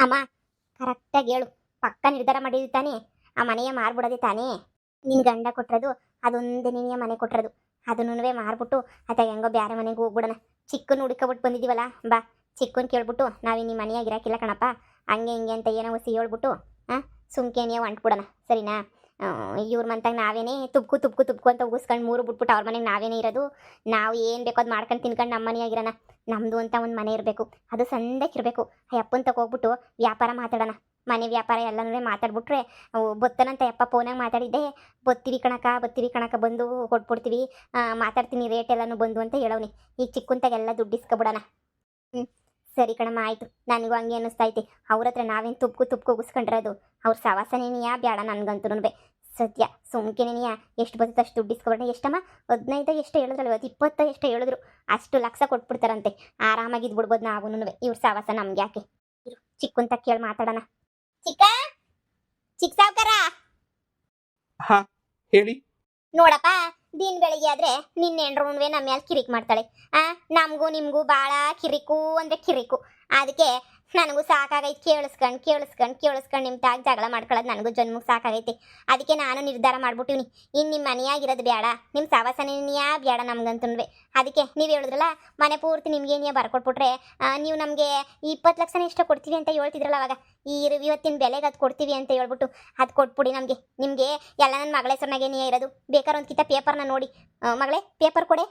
ಅಮ್ಮ ಕರೆಕ್ಟಾಗಿ ಹೇಳು. ಪಕ್ಕ ನಿರ್ಧಾರ ಮಾಡಿದಿ ತಾನೇ? ಆ ಮನೆಯ ಮಾರ್ಬಿಡೋದೆ ತಾನೇ? ನಿನ್ ಗಂಡ ಕೊಟ್ಟಿರೋದು ಅದೊಂದೇ ನಿನೆಯ ಮನೆ ಕೊಟ್ಟಿರೋದು, ಅದನ್ನೂ ಮಾರ್ಬಿಟ್ಟು ಅಥವಾ ಹೆಂಗೋ ಬೇರೆ ಮನೆಗೆ ಹೋಗ್ಬಿಡೋಣ. ಚಿಕ್ಕನ್ ಹುಡುಕಬಿಟ್ಟು ಬಂದಿದ್ದೀವಲ್ಲ, ಬಾ ಚಿಕ್ಕನ್ ಕೇಳ್ಬಿಟ್ಟು ನಾವಿನ್ನು ಮನೆಯಾಗಿ ಇರಾಕಿಲ್ಲ ಕಣಪ್ಪ, ಹಂಗೆ ಹಿಂಗೆ ಅಂತ ಏನೋ ಹೊಸಿ ಹೇಳ್ಬಿಟ್ಟು ಸುಮ್ಕೇನಿಯ ಹೊಂಟ್ಬಿಡೋಣ, ಸರಿನಾ? ಇವ್ರ ಮಂತಾಗ ನಾವೇನೇ ತುಬ್ಕು ಅಂತ ಉಗಿಸ್ಕೊಂಡು ಮೂರು ಬಿಟ್ಬಿಟ್ಟು ಅವ್ರ ಮನೆಗೆ ನಾವೇನೇ ಇರೋದು. ನಾವು ಏನು ಬೇಕೋ ಅದು ಮಾಡ್ಕೊಂಡು ತಿನ್ಕೊಂಡು ನಮ್ಮ ಮನೆಯಾಗಿರೋಣ. ನಮ್ಮದು ಅಂತ ಒಂದು ಮನೆ ಇರಬೇಕು, ಅದು ಸಂದಕ್ಕಿರಬೇಕು. ಅಪ್ಪನ ತಗೋಗ್ಬಿಟ್ಟು ವ್ಯಾಪಾರ ಮಾತಾಡೋಣ, ಮನೆ ವ್ಯಾಪಾರ ಎಲ್ಲನೂ ಮಾತಾಡ್ಬಿಟ್ರೆ ಬತ್ತನಂತ ಯಪ್ಪ ಫೋನಾಗ ಮಾತಾಡಿದ್ದೆ, ಬತ್ತೀವಿ ಕಣಕ ಬಂದು ಕೊಟ್ಬಿಡ್ತೀವಿ, ಮಾತಾಡ್ತೀನಿ ರೇಟ್ ಎಲ್ಲನೂ ಬಂದು ಅಂತ ಹೇಳೋನಿ. ಈಗ ಚಿಕ್ಕಂತಾಗೆಲ್ಲ ದುಡ್ಡು ಇಸ್ಕೊಬಿಡೋಣ. ಸರಿ ಕಣಮ್ಮ, ಆಯಿತು. ನನಗೂ ಹಂಗೆ ಅನ್ನಿಸ್ತೈತೆ. ಅವ್ರ ಹತ್ರ ನಾವೇನು ತುಪ್ಕು ಉಗಿಸ್ಕೊಂಡಿರೋದು, ಅವ್ರ ಸವಾಸನೇನಿಯಾ ಬೇಡ ನನಗಂತೂ. ಸತ್ಯ ಸುಮ್ಕೆನೇನಿಯ ಎಷ್ಟು ಬರುತ್ತೆ ಅಷ್ಟು ದುಡ್ಡು ಇಸ್ಕೊಬಿಡೋಣ. ಎಷ್ಟಮ್ಮ? 15 ಎಷ್ಟು ಹೇಳಿದ್ರಲ್ಲ, 20 ಎಷ್ಟು ಹೇಳಿದ್ರು, ಅಷ್ಟು ಲಕ್ಷ ಕೊಟ್ಬಿಡ್ತಾರಂತೆ. ಆರಾಮಾಗಿದ್ದು ಬಿಡ್ಬೋದು ನಾವೂ. ಇವ್ರ ಸವಾಸ ನಮ್ಗೆ ಯಾಕೆ? ಚಿಕ್ಕಂತ ಕೇಳಿ ಮಾತಾಡೋಣ. ಚಿಕ್ಕ ಸಾವ್ಕಾರ ಹಾ ಹೇಳಿ. ನೋಡಪ್ಪ, ದಿನ ಬೆಳಿಗ್ಗೆ ಆದ್ರೆ ನಿನ್ನ ಹೆಂಡ್ರುನುವೆ ನಮ್ಮ ಮೇಲೆ ಕಿರಿಕ್ ಮಾಡ್ತಾಳೆ. ನಮಗೂ ನಿಮಗೂ ಭಾಳ ಕಿರಿಕು ಅಂದ್ರೆ ಕಿರಿಕು. ಅದಕ್ಕೆ ನನಗೂ ಸಾಕಾಗೈತೆ ಕೇಳಿಸ್ಕೊಂಡು ನಿಮ್ಮ ತಾಗ ಜಗಳ ಮಾಡ್ಕೊಳ್ಳೋದು ನನಗೂ ಜನ್ಮಕ್ಕೆ ಸಾಕಾಗೈತೆ. ಅದಕ್ಕೆ ನಾನು ನಿರ್ಧಾರ ಮಾಡ್ಬಿಟ್ಟಿವ್ನಿ, ಇನ್ನು ನಿಮ್ಮ ಮನೆಯಾಗಿರೋದು ಬೇಡ, ನಿಮ್ಮ ಸವಾಸನೆಯಾ ಬೇಡ ನಮ್ಗಂತೂ. ಅದಕ್ಕೆ ನೀವು ಹೇಳಿದ್ರಲ್ಲ ಮನೆ ಪೂರ್ತಿ ನಿಮ್ಗೇನಿಯ ಬರ್ಕೊಟ್ಬಿಟ್ರೆ ನೀವು ನಮಗೆ 20 ಲಕ್ಷನೇ ಇಷ್ಟ ಕೊಡ್ತೀವಿ ಅಂತ ಹೇಳ್ತಿದ್ರಲ್ಲ ಅವಾಗ, ಇವತ್ತಿನ ಬೆಲೆಗೆ ಅದು ಕೊಡ್ತೀವಿ ಅಂತ ಹೇಳ್ಬಿಟ್ಟು ಅದು ಕೊಟ್ಬಿಡಿ ನಮಗೆ. ನಿಮಗೆ ಎಲ್ಲ ನನ್ನ ಮಗಳ ಹೆಸರಿನಾಗೇನಿಯ ಇರೋದು. ಬೇಕಾದ್ರೆ ಒಂದು ಕಿತ್ತ ಪೇಪರ್ನ ನೋಡಿ. ಮಗಳೇ ಪೇಪರ್ ಕೊಡೆ.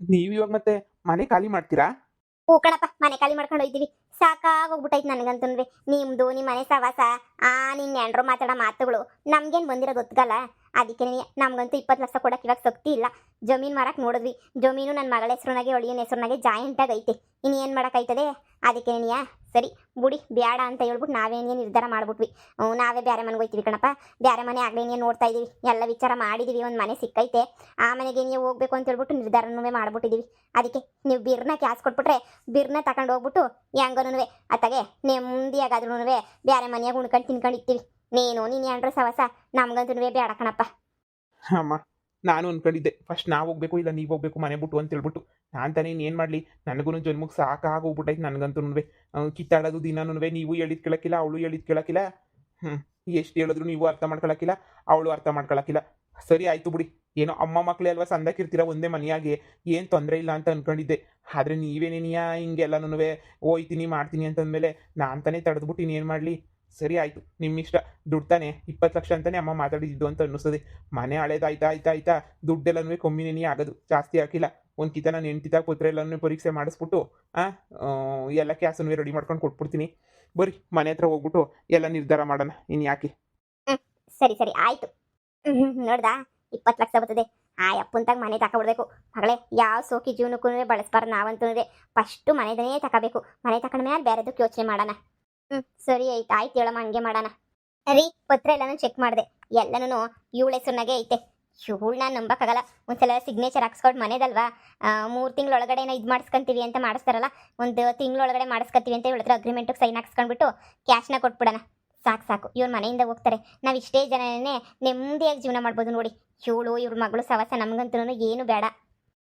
ನೀವು ಇವಾಗ ಮತ್ತೆ ಮನೆ ಖಾಲಿ ಮಾಡ್ತೀರಾ? ಹೂ ಕಣಪ್ಪ, ಮನೆ ಖಾಲಿ ಮಾಡ್ಕೊಂಡು ಹೋಯ್ತೀವಿ. ಸಾಕಾಗೋಗ್ಬಿಟ್ಟೈತೆ ನನಗಂತೂ. ನಿಮ್ಮದು ನಿಮ್ಮ ಮನೆ ಸವಾಸ, ನಿನ್ನ ಹೆಂಡ್ರು ಮಾತಾಡೋ ಮಾತುಗಳು ನಮ್ಗೇನು ಬಂದಿರೋದು ಗೊತ್ತಗಲ್ಲ. ಅದಕ್ಕೆ ನಮ್ಗಂತೂ 20 ಲಕ್ಷ ಕೊಡೋಕೆ ಇವಾಗ ಶಕ್ತಿ ಇಲ್ಲ. ಜಮೀನು ಮಾರಕ್ಕೆ ನೋಡಿದ್ವಿ, ಜಮೀನು ನನ್ನ ಮಗಳ ಹೆಸ್ರನಾಗೆ ಒಳಿಯನ ಹೆಸ್ರನಾಗೆ ಜಾಯಿಂಟಾಗಿ ಐತೆ. ಇನ್ನು ಏನು ಮಾಡೋಕ್ಕಾಯ್ತದೆ? ಅದಕ್ಕೆ ಸರಿ ಬುಡಿ ಬೇಡ ಅಂತ ಹೇಳ್ಬಿಟ್ಟು ನಾವೇನೇ ನಿರ್ಧಾರ ಮಾಡ್ಬಿಟ್ವಿ. ನಾವೇ ಬೇರೆ ಮನೆಗೆ ಹೋಯ್ತೀವಿ ಕಣಪ್ಪ. ಬೇರೆ ಮನೆ ಆಗಲೇ ನೋಡ್ತಾ ಇದ್ದೀವಿ, ಎಲ್ಲ ವಿಚಾರ ಮಾಡಿದ್ದೀವಿ. ಒಂದು ಮನೆ ಸಿಕ್ಕೈತೆ, ಆ ಮನೆಗೆ ನೀವು ಹೋಗ್ಬೇಕು ಅಂತ ಹೇಳ್ಬಿಟ್ಟು ನಿರ್ಧಾರನೂ ಮಾಡ್ಬಿಟ್ಟಿದ್ದೀವಿ. ಅದಕ್ಕೆ ನೀವು ಬಿರ್ನ ಕ್ಯಾಸ್ ಕೊಟ್ಬಿಟ್ರೆ ಬಿರ್ನ ತಗೊಂಡು ಹೋಗ್ಬಿಟ್ಟು ಹೆಂಗನೂ ಅತ್ತಾಗೆ ನೆಮ್ಮದಿಯಾಗಾದ್ರೂ ಬೇರೆ ಮನೆಯಾಗ ಉಣ್ಕೊಂಡು ತಿನ್ಕೊಂಡು ಇರ್ತೀವಿ. ನೀನು ಹೆಂಡ್ರ ಸವಾಸ ನಮ್ಗಂತೂ ಬೇಡ ಕಣಪ್ಪ. ಅಮ್ಮ ನಾನು ಅನ್ಕೊಂಡಿದ್ದೆ ಫಸ್ಟ್ ನಾವು ಹೋಗ್ಬೇಕು ಇಲ್ಲ ನೀವು ಹೋಗ್ಬೇಕು ಮನೆ ಬಿಟ್ಟು ಅಂತ ಹೇಳ್ಬಿಟ್ಟು. ನಾನು ತಾನೇ ಏನು ಮಾಡಲಿ, ನನಗೂ ಜನ್ಮಕ್ಕೆ ಸಾಕಾಗೋಗ್ಬಿಟ್ಟೈತೆ ನನಗಂತೂ. ಕಿತ್ತಾಡೋದು ದಿನಾನು, ನೀವು ಹೇಳಿದ್ ಕೇಳಕ್ಕಿಲ್ಲ, ಅವಳು ಹೇಳಿದ್ ಕೇಳಕ್ಕಿಲ್ಲ. ಎಷ್ಟು ಹೇಳಿದ್ರು ನೀವು ಅರ್ಥ ಮಾಡ್ಕೊಳಕ್ಕಿಲ್ಲ, ಅವಳು ಅರ್ಥ ಮಾಡ್ಕೊಳಕ್ಕಿಲ್ಲ. ಸರಿ ಆಯಿತು ಬಿಡಿ, ಏನೋ ಅಮ್ಮ ಮಕ್ಕಳೇ ಅಲ್ವಾ ಸಂದಕ್ಕಿರ್ತೀರ ಒಂದೇ ಮನೆಯಾಗೆ, ಏನು ತೊಂದರೆ ಇಲ್ಲ ಅಂತ ಅನ್ಕೊಂಡಿದ್ದೆ. ಆದರೆ ನೀವೇನೇನಿಯಾ ಹಿಂಗೆಲ್ಲನೂ ಹೋಯ್ತೀನಿ ಮಾಡ್ತೀನಿ ಅಂತಂದಮೇಲೆ ನಾನು ತಾನೇ ತಡೆದ್ಬಿಟ್ಟು ಇನ್ನೇನು ಮಾಡಲಿ. ಸರಿ ಆಯಿತು, ನಿಮ್ಮಿಷ್ಟ. ದುಡ್ಡು ತಾನೆ 20 ಲಕ್ಷ ಅಂತಲೇ ಅಮ್ಮ ಮಾತಾಡಿದ್ದು ಅಂತ ಅನ್ನಿಸ್ತದೆ. ಮನೆ ಹಳೇದಾಯ್ತಾ ದುಡ್ಡೆಲ್ಲನೂ ಕಮ್ಮಿನೇ ಆಗೋದು, ಜಾಸ್ತಿ ಹಾಕಿಲ್ಲ. ಒಂದು ಕಿತ ನಾನು ಹೆಂಡ್ತಿದಾಗ ಪುತ್ರ ಎಲ್ಲನೂ ಪರೀಕ್ಷೆ ಮಾಡಿಸ್ಬಿಟ್ಟು ಎಲ್ಲ ಕ್ಯಾಸನ್ನು ರೆಡಿ ಮಾಡ್ಕೊಂಡು ಕೊಟ್ಬಿಡ್ತೀನಿ. ಬರೀ ಮನೆ ಹತ್ರ ಹೋಗ್ಬಿಟ್ಟು ಎಲ್ಲ ನಿರ್ಧಾರ ಮಾಡೋಣ, ಇನ್ನು ಯಾಕೆ. ಸರಿ ಆಯಿತು. ನೋಡ್ದಾ 20 ಲಕ್ಷ ಬರ್ತದೆ. ಅಪ್ಪಂತಾಗ ಮನೆ ತಗೊಬಿಡ್ಬೇಕು ಮಗಳೇ. ಯಾವ ಸೋಕಿ ಜೀವನಕ್ಕೂ ಬಳಸ್ಬಾರ್ದು ನಾವಂತೂ. ಫಸ್ಟು ಮನೆದನ್ನೇ ತಗೋಬೇಕು, ಮನೆ ತಗೊಂಡ ಮೇಲೆ ಬೇರೆದಕ್ಕೆ ಯೋಚನೆ ಮಾಡೋಣ. ಸರಿ ಆಯ್ತು ಹೇಳಮ್ಮ, ಹಂಗೆ ಮಾಡೋಣ. ರೀ ಪತ್ರ ಎಲ್ಲನೂ ಚೆಕ್ ಮಾಡಿದೆ, ಎಲ್ಲನೂ ಇವಳ ಹೆಸರಿನಾಗೆ ಐತೆ. ಇವಳನ್ನ ನಂಬಕ್ಕಾಗಲ್ಲ. ಒಂದ್ಸಲ ಸಿಗ್ನೇಚರ್ ಹಾಕ್ಸ್ಕೊಂಡು ಮನೆದಲ್ವಾ, 3 ತಿಂಗಳೊಳಗಡೆ ಇದು ಮಾಡಿಸ್ಕೊಂತೀವಿ ಅಂತ ಮಾಡಿಸ್ತಾರಲ್ಲ, 1 ತಿಂಗಳೊಳಗಡೆ ಮಾಡಿಸ್ಕೊತೀವಿ ಅಂತ ಹೇಳಿದ್ರೆ ಅಗ್ರಿಮೆಂಟಿಗೆ ಸೈನ್ ಹಾಕ್ಸ್ಕೊಂಡ್ಬಿಟ್ಟು ಕ್ಯಾಶ್ನ ಕೊಟ್ಬಿಡೋಣ. ಸಾಕು ಇವ್ರ ಮನೆಯಿಂದ ಹೋಗ್ತಾರೆ. ನಾವು ಇಷ್ಟೇ ಜನನೇ ನೆಮ್ಮದಿಯಾಗಿ ಜೀವನ ಮಾಡ್ಬೋದು ನೋಡಿ. ಇವ್ರ ಮಗಳು ಸವಾಸ ನಮಗಂತೂ ಏನು ಬೇಡ.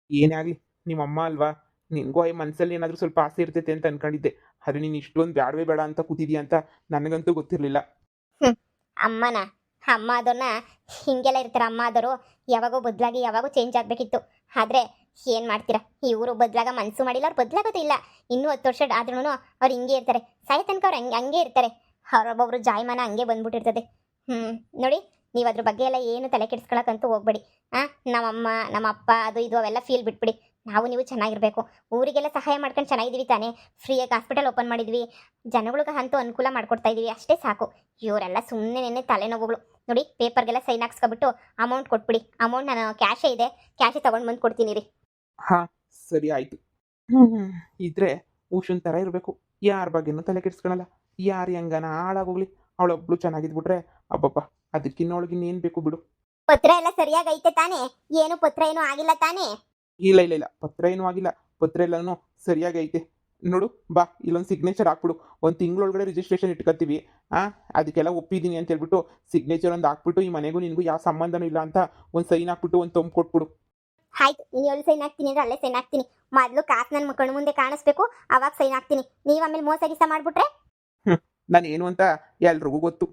ಏನೇ ಆಗಲಿ ನಿಮ್ಮ ಅಮ್ಮ ಅಲ್ವಾ, ನಿನಗೂ ಮನಸ್ಸಲ್ಲಿ ಏನಾದರೂ ಸ್ವಲ್ಪ ಆಸೆ ಇರ್ತೈತೆ ಅಂತ ಅನ್ಕೊಂಡಿದ್ದೆ. ಆದರೆ ನೀನು ಇಷ್ಟೊಂದು ಬ್ಯಾಡವೇ ಬೇಡ ಅಂತ ಕೂತಿದ್ಯಾ ಅಂತ ನನಗಂತೂ ಗೊತ್ತಿರಲಿಲ್ಲ. ಅಮ್ಮ ಆದವ್ರನ್ನ ಹಿಂಗೆಲ್ಲ ಇರ್ತಾರೆ. ಅಮ್ಮ ಆದವರು ಯಾವಾಗೋ ಬದಲಾಗಿ ಯಾವಾಗೂ ಚೇಂಜ್ ಆಗಬೇಕಿತ್ತು. ಆದರೆ ಏನು ಮಾಡ್ತೀರಾ, ಇವರು ಬದಲಾಗ ಮನಸ್ಸು ಮಾಡಿಲ್ಲ, ಅವ್ರು ಬದಲಾಗೋದು ಇಲ್ಲ. ಇನ್ನೂ 10 ವರ್ಷ ಆದ್ರೂ ಅವ್ರು ಹಿಂಗೆ ಇರ್ತಾರೆ. ಸಾಯ ತನಕ ಅವ್ರು ಹಂಗೆ ಇರ್ತಾರೆ. ಅವ್ರೊಬ್ಬೊಬ್ರು ಜಾಯಮಾನ ಹಂಗೆ ಬಂದ್ಬಿಟ್ಟಿರ್ತದೆ. ನೋಡಿ, ನೀವು ಅದ್ರ ಬಗ್ಗೆ ಎಲ್ಲ ಏನು ತಲೆ ಕೆಡಿಸ್ಕೊಳಕ್ಕಂತೂ ಹೋಗ್ಬೇಡಿ. ನಮ್ಮಮ್ಮ ನಮ್ಮ ಅಪ್ಪ ಅದು ಇದು ಅವೆಲ್ಲ ಫೀಲ್ ಬಿಟ್ಬಿಡಿ. ನೀವು ಚೆನ್ನಾಗಿರ್ಬೇಕು. ಊರಿಗೆಲ್ಲ ಸಹಾಯ ಮಾಡ್ಕೊಂಡು ಚೆನ್ನಾಗಿದ್ದೀವಿ ತಾನೇ. ಫ್ರೀಯಾಗಿ ಹಾಸ್ಪಿಟಲ್ ಓಪನ್ ಮಾಡಿದ್ವಿ, ಜನಗಳಿಗೆ ಅಂತೂ ಅನುಕೂಲ ಮಾಡ್ಕೊಡ್ತಾ ಇದ್ದೀವಿ, ಅಷ್ಟೇ ಸಾಕು. ಇವರೆಲ್ಲ ಸುಮ್ಮನೆ ತಲೆನೋವುಗಳು. ನೋಡಿ, ಪೇಪರ್ಗೆಲ್ಲ ಸೈನ್ ಹಾಕ್ಸ್ಕೊಬಿಟ್ಟು ಅಮೌಂಟ್ ಕೊಟ್ಬಿಡಿ. ಅಮೌಂಟ್ ನಾನು ಕ್ಯಾಶೇ ಇದೆ, ಕ್ಯಾಶೇ ತೊಗೊಂಡು ಬಂದು ಕೊಡ್ತೀನಿ ರೀ. ಹಾಂ ಸರಿ ಆಯಿತು. ಇದ್ರೆ ಊಷನ್ ಥರ ಇರಬೇಕು, ಯಾರ ಬಗ್ಗೆನೂ ತಲೆ ಕೆಡಿಸ್ಕೊಳಲ್ಲ. ಯಾರು ಹೆಂಗನ ಹಾಳಾಗೋಗ್ಲಿ, ಅವಳೊಬ್ಳು ಚೆನ್ನಾಗಿದ್ಬಿಟ್ರೆ ಅಬ್ಬಪ್ಪ, ಅದಕ್ಕಿನ್ನೊಳಗಿನ್ನೇನು ಬೇಕು ಬಿಡು. ಪತ್ರ ಎಲ್ಲ ಸರಿಯಾಗಿ ಐತೆ ತಾನೇ? ಏನು ಪತ್ರ ಏನೂ ಆಗಿಲ್ಲ ತಾನೇ? ಇಲ್ಲ ಪತ್ರ ಏನೂ ಆಗಿಲ್ಲ, ಪತ್ರ ಎಲ್ಲನೂ ಸರಿಯಾಗಿ ಐತೆ. ನೋಡು ಬಾ, ಇಲ್ಲೊಂದು ಸಿಗ್ನೇಚರ್ ಹಾಕ್ಬಿಡು. 1 ತಿಂಗಳೊಳಗಡೆ ರಿಜಿಸ್ಟ್ರೇಷನ್ ಇಟ್ಕೊತೀವಿ. ಅದಕ್ಕೆಲ್ಲ ಒಪ್ಪಿದ್ದೀನಿ ಅಂತ ಹೇಳ್ಬಿಟ್ಟು ಸಿಗ್ನೇಚರ್ ಒಂದು ಹಾಕ್ಬಿಟ್ಟು, ಈ ಮನೆಗೂ ನಿನಗೂ ಯಾವ ಸಂಬಂಧನೂ ಇಲ್ಲ ಅಂತ ಒಂದು ಸೈನ್ ಹಾಕ್ಬಿಟ್ಟು ಒಂದು ತೊಂಬು ಕೊಟ್ಬಿಡು. ಆಯ್ತು, ನೀನು ಎಲ್ಲಿ ಸೈನ್ ಹಾಕ್ತೀನಿ ಅಂದ್ರೆ ಅಲ್ಲೇ ಸೈನ್ ಹಾಕ್ತೀನಿ. ಮೊದಲು ಕಾಸು ನನ್ನ ಕಣ್ಣು ಮುಂದೆ ಕಾಣಿಸ್ಬೇಕು, ಅವಾಗ ಸೈನ್ ಹಾಕ್ತೀನಿ. ನೀವು ಆಮೇಲೆ ಮೋಸ ಗೀಸ ಮಾಡಿಬಿಟ್ರೆ ನಾನು ಏನು ಅಂತ ಎಲ್ರಿಗೂ ಗೊತ್ತು.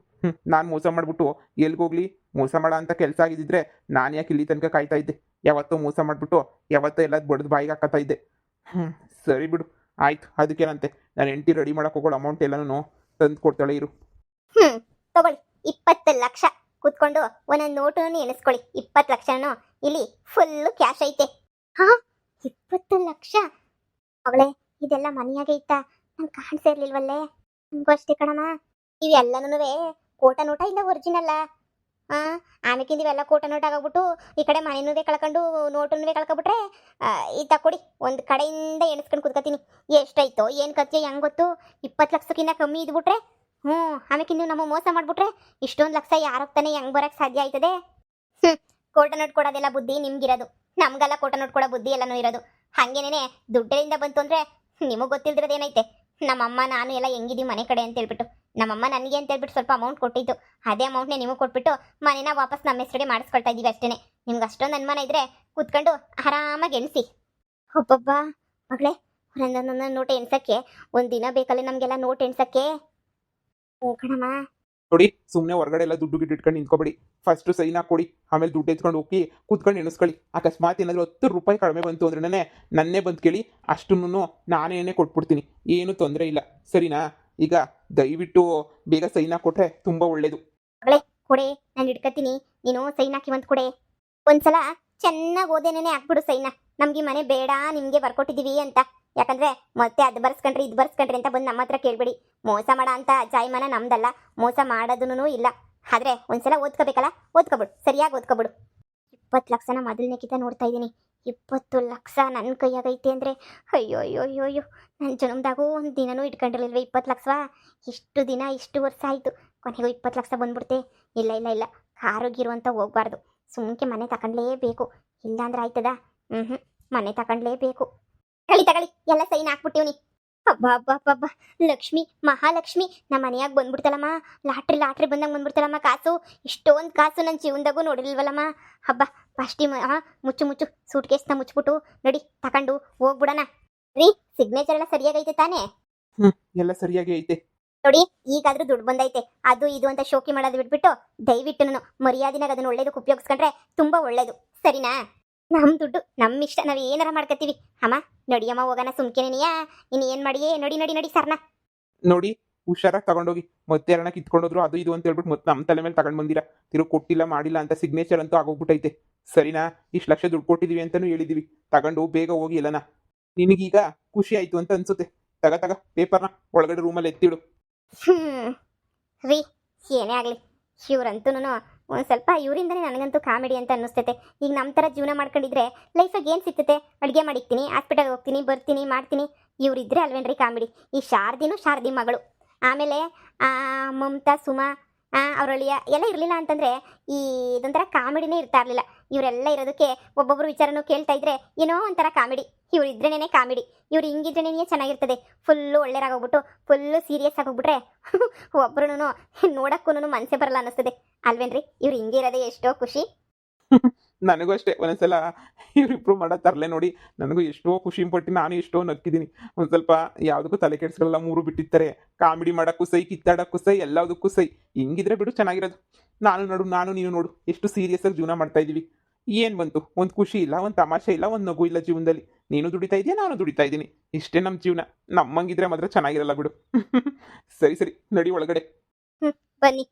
ನಾನು ಮೋಸ ಮಾಡಿಬಿಟ್ಟು ಎಲ್ಗೋಗ್ಲಿ, ಮೋಸ ಮಾಡೋ ಅಂತ ಕೆಲಸ ಆಗಿದ್ದಿದ್ರೆ ನಾನು ಯಾಕೆ ಇಲ್ಲಿ ತನಕ ಕಾಯ್ತಾ ಇದ್ದೆ? ಯಾವತ್ತೋ ಮೋಸ ಮಾಡಿಬಿಟ್ಟು ಯಾವತ್ತೋ ಎಲ್ಲ ಬಡ್ದು ಬಾಯಿಗೆ ಹಾಕತ್ತಾ ಇದ್ದೆ. ಸರಿ ಬಿಡು, ಆಯ್ತು. ಅದಕ್ಕೇನಂತೆ, ನಾನು ಹೆಂಡತಿ ರೆಡಿ ಮಾಡಕ್ಕೆ ಹೋಗೋಳು ಅಮೌಂಟ್ ಎಲ್ಲನೂ ತಂದು ಕೊಡ್ತಾಳೆ ಇರು. ತಗೊಳ್ಳಿ 20 ಲಕ್ಷ. ಕೂತ್ಕೊಂಡು ಒಂದೊಂದು ನೋಟನ್ನು ಎಣಿಸ್ಕೊಳ್ಳಿ. 20 ಲಕ್ಷನೂ ಇಲ್ಲಿ ಫುಲ್ಲು ಕ್ಯಾಶ್ ಐತೆ. ಹಾ, 20 ಲಕ್ಷ ಅವಳೆ, ಇದೆಲ್ಲ ಮನೆಯಾಗೆ ಇತ್ತಾ? ನಂಗೆ ಕಾಣಿಸೇ ಇರ್ಲಿಲ್ವಲ್ಲೇ. ನಂಗೂ ಅಷ್ಟೇ ಕಣಮ್ಮ. ಇವೆಲ್ಲನೂ ಕೋಟ ನೋಟ ಇಲ್ಲ ಒರಿಜಿನಲ್ಲ. ಆಮೇಕಿಂದ ಇವೆಲ್ಲ ಕೋಟ ನೋಟ್ ಆಗೋಗ್ಬಿಟ್ಟು ಈ ಕಡೆ ಮನೆನೂ ಕಳ್ಕೊಂಡು ನೋಟನ್ನು ಕಳ್ಕೊಬಿಟ್ರೆ ಈ ತಕೊಡಿ ಒಂದು ಕಡೆಯಿಂದ ಎಣಿಸ್ಕೊಂಡು ಕೂತ್ಕೊತೀನಿ. ಎಷ್ಟಾಯ್ತೋ ಏನು ಖರ್ಚು ಹೆಂಗೆ ಗೊತ್ತು? 20 ಲಕ್ಷಕ್ಕಿಂತ ಕಮ್ಮಿ ಇದ್ಬಿಟ್ರೆ ಆಮೇಕಿಂದ ನಮ್ಮ ಮೋಸ ಮಾಡಿಬಿಟ್ರೆ ಇಷ್ಟೊಂದು ಲಕ್ಷ ಯಾರೋಗ್ತಾನೆ ಹೆಂಗೆ ಬರೋಕ್ಕೆ ಸಾಧ್ಯ ಆಯ್ತದೆ? ಕೋಟ ನೋಟ್ ಕೊಡೋದೆಲ್ಲ ಬುದ್ಧಿ ನಿಮ್ಗಿರೋದು, ನಮ್ಗೆಲ್ಲ ಕೋಟ ನೋಟ್ ಕೊಡೋ ಬುದ್ಧಿ ಎಲ್ಲನೂ ಇರೋದು. ಹಾಗೇನೇನೆ ದುಡ್ಡಿಂದ ಬಂತು ಅಂದರೆ ನಿಮಗೆ ಗೊತ್ತಿಲ್ದಿರೋದೇನೈತೆ? ನಮ್ಮಮ್ಮ ನಾನು ಎಲ್ಲ ಹೆಂಗಿದೀವಿ ಮನೆ ಕಡೆ ಅಂತ ಹೇಳ್ಬಿಟ್ಟು, ನಮ್ಮಮ್ಮ ನನಗೆ ಅಂತ ಹೇಳ್ಬಿಟ್ಟು ಸ್ವಲ್ಪ ಅಮೌಂಟ್ ಕೊಟ್ಟಿದ್ದು, ಅದೇ ಅಮೌಂಟ್ನೇ ನಿಮಗೆ ಕೊಟ್ಬಿಟ್ಟು ಮನೇನ ವಾಪಸ್ ನಮ್ಮ ಹೆಸರಿಗೆ ಮಾಡಿಸ್ಕೊಳ್ತಾ ಇದ್ದೀವಿ ಅಷ್ಟೇ. ನಿಮ್ಗೆ ಅಷ್ಟೊಂದು ಅನುಮಾನ ಇದ್ರೆ ಕೂತ್ಕೊಂಡು ಆರಾಮಾಗಿ ಎಣಿಸಿ. ಒಬ್ಬೊಬ್ಬ ಮಗಳೇ, ಒಂದೊಂದೊಂದೊಂದು ನೋಟ್ ಎಣ್ಸಕ್ಕೆ ಒಂದು ದಿನ ಬೇಕಲ್ಲ ನಮಗೆಲ್ಲ ನೋಟ್ ಎಣ್ಸಕ್ಕೆ. ಹ್ಞೂ ಕಣಮ್ಮ. ನೋಡಿ, ಸುಮ್ಮನೆ ಹೊರಗಡೆ ಎಲ್ಲ ದುಡ್ಡು ಗಿಟ್ಟು ಇಟ್ಕೊಂಡು ನಿಂತ್ಕೊಬೇಡಿ. ಫಸ್ಟ್ ಸೈನ್ ಹಾಕೊಡಿ, ಆಮೇಲೆ ದುಡ್ಡು ಎತ್ಕೊಂಡು ಹೋಗಿ ಕೂತ್ಕೊಂಡು ಎಣಿಸ್ಕೊಳ್ಳಿ. ಅಕಸ್ಮಾತ್ ಏನಾದರೂ 10 ರೂಪಾಯಿ ಕಡಿಮೆ ಬಂತು ಅಂದ್ರೆ ನನ್ನೇ ಬಂದು ಕೇಳಿ, ಅಷ್ಟನ್ನು ನಾನೇನೇ ಕೊಟ್ಬಿಡ್ತೀನಿ, ಏನು ತೊಂದರೆ ಇಲ್ಲ. ಸರಿನಾ? ಈಗ ದಯವಿಟ್ಟು ಬೇಗ ಸೈನ್ ಹಾಕೊಟ್ರೆ ತುಂಬ ಒಳ್ಳೇದು. ಮಗಳೇ ಕೊಡೆ, ನಾನು ಇಟ್ಕೊತೀನಿ, ನೀನು ಸೈನ್ ಹಾಕಿ ಬಂದು ಕೊಡೆ. ಒಂದ್ಸಲ ಚೆನ್ನಾಗಿ ಓದೇನೇ ಹಾಕ್ಬಿಡು ಸೈನ. ನಮ್ಗೆ ಮನೆ ಬೇಡ, ನಿಮಗೆ ಬರ್ಕೊಟ್ಟಿದ್ದೀವಿ ಅಂತ. ಯಾಕಂದ್ರೆ ಮತ್ತೆ ಅದು ಬರ್ಸ್ಕೊಂಡ್ರಿ ಇದು ಬರ್ಸ್ಕೊಂಡ್ರಿ ಅಂತ ಬಂದು ನಮ್ಮ ಹತ್ರ ಕೇಳಬೇಡಿ. ಮೋಸ ಮಾಡೋ ಅಂತ ಜಾಯಮಾನ ನಮ್ದಲ್ಲ, ಮೋಸ ಮಾಡೋದೂ ಇಲ್ಲ. ಆದ್ರೆ ಒಂದ್ಸಲ ಓದ್ಕೋಬೇಕಲ್ಲ, ಓದ್ಕೊಬಿಡು, ಸರಿಯಾಗಿ ಓದ್ಕೊಬಿಡು. 20 ಲಕ್ಷನ ಮೊದಲನೇ ಕಿತ ನೋಡ್ತಾ ಇದ್ದೀನಿ. 20 ಲಕ್ಷ ನನ್ನ ಕೈಯಾಗೈತೆ ಅಂದರೆ ಅಯ್ಯೋ ಅಯ್ಯೋ ಅಯ್ಯೋ ಅಯ್ಯೋ, ನನ್ನ ಜನ್ಮದಾಗೂ ಒಂದು ದಿನನೂ ಇಟ್ಕೊಂಡಿರ್ಲಿಲ್ವೇ 20 ಲಕ್ಷ? ಇಷ್ಟು ದಿನ ಇಷ್ಟು ವರ್ಷ ಆಯಿತು, ಕೊನೆಗೂ 20 ಲಕ್ಷ ಬಂದ್ಬಿಡ್ತೆ. ಇಲ್ಲ ಇಲ್ಲ ಇಲ್ಲ, ಕಾರುಗಿರು ಅಂತ ಹೋಗ್ಬಾರ್ದು. ಸುಮ್ಕೆ ಮನೆ ತಗೊಂಡ್ಲೇಬೇಕು, ಇಲ್ಲಾಂದ್ರೆ ಆಯ್ತದ? ಮನೆ ತಗೊಂಡ್ಲೇಬೇಕು. ತಗೊಳ್ಳಿ ಎಲ್ಲ ಸೈನ್ ಹಾಕ್ಬಿಟ್ಟಿವ್ನಿ. ಹಬ್ಬ ಹಬ್ಬ ಹಬ್ಬ, ಲಕ್ಷ್ಮಿ ಮಹಾಲಕ್ಷ್ಮಿ ನಮ್ಮ ಮನೆಯಾಗ ಬಂದ್ಬಿಡ್ತಲ್ಲಮ್ಮ. ಲಾಟ್ರಿ ಬಂದಂಗೆ ಬಂದ್ಬಿಡ್ತಲ್ಲಮ್ಮ ಕಾಸು. ಇಷ್ಟೊಂದು ಕಾಸು ನನ್ನ ಜೀವನದಾಗೂ ನೋಡಿಲ್ವಲ್ಲಮ್ಮ. ಹಬ್ಬ, ಫಸ್ಟಿ ಮುಚ್ಚು ಸೂಟ್ ಕೇಸ್ನ ಮುಚ್ಚಿಬಿಟ್ಟು ನಡಿ ತಗೊಂಡು ಹೋಗ್ಬಿಡೋಣ. ರೀ, ಸಿಗ್ನೇಚರ್ ಎಲ್ಲ ಸರಿಯಾಗೈತೆ ತಾನೇ? ಎಲ್ಲ ಸರಿಯಾಗಿ ಐತೆ ನೋಡಿ. ಈಗಾದ್ರೂ ದುಡ್ಡು ಬಂದೈತೆ, ಅದು ಇದು ಅಂತ ಶೋಕಿ ಮಾಡೋದು ಬಿಟ್ಬಿಟ್ಟು ದಯವಿಟ್ಟು ಮರ್ಯಾದಿನಾಗ ಅದನ್ನ ಒಳ್ಳೇದಕ್ಕೆ ಉಪಯೋಗಿಸ್ಕೊಂಡ್ರೆ ತುಂಬಾ ಒಳ್ಳೇದು. ಸರಿನಾ? ನಮ್ಮ ದುಡ್ಡು ನಮ್ಮ ಇಷ್ಟ, ನಾವು ಏನಾರ ಮಾಡ್ಕೊತೀವಿ. ಅಮ್ಮ ನಡಿಯಮ್ಮ ಹೋಗೋಣ, ಸುಮ್ಕೆನೆಯಾ ಇನ್ನು ಏನು ಮಾಡಿಯೇ? ನಡಿ ಸರ್ನ. ನೋಡಿ, ಹುಷಾರಾಗಿ ತಗೊಂಡೋಗಿ. ಮತ್ತೆ ಯಾರನ್ನ ಕಿತ್ಕೊಂಡೋದ್ರು ಅದು ಇದು ಅಂತ ಹೇಳ್ಬಿಟ್ಟು ಮತ್ತೆ ನಮ್ಮ ತಲೆ ಮೇಲೆ ತಗೊಂಡು ಬಂದಿರಾ. ತಿರುಗಿ ಕೊಟ್ಟಿಲ್ಲ ಮಾಡಿಲ್ಲ ಅಂತ ಸಿಗ್ನೇಚರ್ ಅಂತೂ ಆಗೋಗ್ಬಿಟ್ಟೈತೆ. ಸರಿನಾ? ಇಷ್ಟು ಲಕ್ಷ ದುಡ್ಡು ಕೊಟ್ಟಿದ್ದೀವಿ ಅಂತಲೂ ಹೇಳಿದ್ದೀವಿ. ತಗೊಂಡು ಬೇಗ ಹೋಗಿ ಎಲ್ಲನ. ನಿನಗೀಗ ಖುಷಿ ಆಯಿತು ಅಂತ ಅನ್ಸುತ್ತೆ. ತಗ ಪೇಪರ್ನ ಒಳಗಡೆ ರೂಮಲ್ಲಿ ಎತ್ತಿಡು. ರೀ, ಏನೇ ಆಗಲಿ, ಇವ್ರಂತೂ ಒಂದು ಸ್ವಲ್ಪ ಇವರಿಂದನೇ ನನಗಂತೂ ಕಾಮಿಡಿ ಅಂತ ಅನ್ನಿಸ್ತೈತೆ. ಈಗ ನಮ್ಮ ಥರ ಜೀವನ ಮಾಡ್ಕೊಂಡಿದ್ರೆ ಲೈಫಾಗಿ ಏನು ಸಿಗ್ತೈತೆ? ಅಡುಗೆ ಮಾಡಿಕ್ತೀನಿ, ಹಾಸ್ಪಿಟಲ್ಗೆ ಹೋಗ್ತೀನಿ, ಬರ್ತೀನಿ, ಮಾಡ್ತೀನಿ. ಇವರಿದ್ರೆ ಅಲ್ವೇನ್ರಿ ಕಾಮಿಡಿ? ಈ ಶಾರದಿ ಮಗಳು, ಆಮೇಲೆ ಮಮತಾ, ಸುಮಾ, ಅವರಳಿಯ ಎಲ್ಲ ಇರಲಿಲ್ಲ ಅಂತಂದರೆ ಈ ಇದೊಂಥರ ಕಾಮಿಡಿನೇ ಇರ್ತಾ ಇರಲಿಲ್ಲ. ಇವರೆಲ್ಲ ಇರೋದಕ್ಕೆ ಒಬ್ಬೊಬ್ಬರು ವಿಚಾರನೂ ಕೇಳ್ತಾ ಇದ್ರೆ ಏನೋ ಒಂಥರ ಕಾಮಿಡಿ. ಇವ್ರು ಇದ್ರೇನೇ ಕಾಮಿಡಿ. ಇವ್ರು ಹಿಂಗಿದ್ರೇನೇ ಚೆನ್ನಾಗಿರ್ತದೆ. ಫುಲ್ಲು ಒಳ್ಳೆಯರಾಗೋಗ್ಬಿಟ್ಟು ಫುಲ್ಲು ಸೀರಿಯಸ್ ಆಗೋಗ್ಬಿಟ್ರೆ ಒಬ್ಬರೂ ನೋಡೋಕ್ಕೂ ಮನಸ್ಸೇ ಬರಲ್ಲ ಅನ್ನಿಸ್ತದೆ ಅಲ್ವೇನ್ರಿ? ಇವ್ರು ಹಿಂಗಿರೋದೇ ಎಷ್ಟೋ ಖುಷಿ. ನನಗೂ ಅಷ್ಟೇ, ಒಂದೊಂದ್ಸಲ ಇವರಿಬ್ರು ಮಾಡೋ ತರಲೆ ನೋಡಿ ನನಗೂ ಎಷ್ಟೋ ಖುಷಿ ಪಟ್ಟು ನಾನು ಎಷ್ಟೋ ನಕ್ಕಿದ್ದೀನಿ. ಒಂದು ಸ್ವಲ್ಪ ಯಾವುದಕ್ಕೂ ತಲೆ ಕೆಡಿಸ್ಕೊಳ್ಳಲ್ಲ, ಮೂರು ಬಿಟ್ಟಿರ್ತಾರೆ. ಕಾಮಿಡಿ ಮಾಡೋಕ್ಕೂ ಸೈ, ಕಿತ್ತಾಡೋಕ್ಕೂ ಸೈ, ಎಲ್ಲದಕ್ಕೂ ಸೈ. ಹಿಂಗಿದ್ರೆ ಬಿಡು ಚೆನ್ನಾಗಿರೋದು. ನಾನು ನೀನು ನೋಡು ಎಷ್ಟು ಸೀರಿಯಸ್ ಆಗಿ ಜೀವನ ಮಾಡ್ತಾ ಇದ್ದೀವಿ. ಏನು ಬಂತು? ಒಂದು ಖುಷಿ ಇಲ್ಲ, ಒಂದು ತಮಾಷೆ ಇಲ್ಲ, ಒಂದು ನಗು ಇಲ್ಲ ಜೀವನದಲ್ಲಿ. ನೀನು ದುಡಿತಾ ಇದೆಯಾ, ನಾನು ದುಡಿತಾ ಇದ್ದೀನಿ. ಇಷ್ಟೇ ನಮ್ಮ ಜೀವನ. ನಮ್ಮಂಗಿದ್ರೆ ಮಾತ್ರ ಚೆನ್ನಾಗಿರಲ್ಲ ಬಿಡು. ಸರಿ ನಡಿ ಒಳಗಡೆ. ಬನ್ನಿ.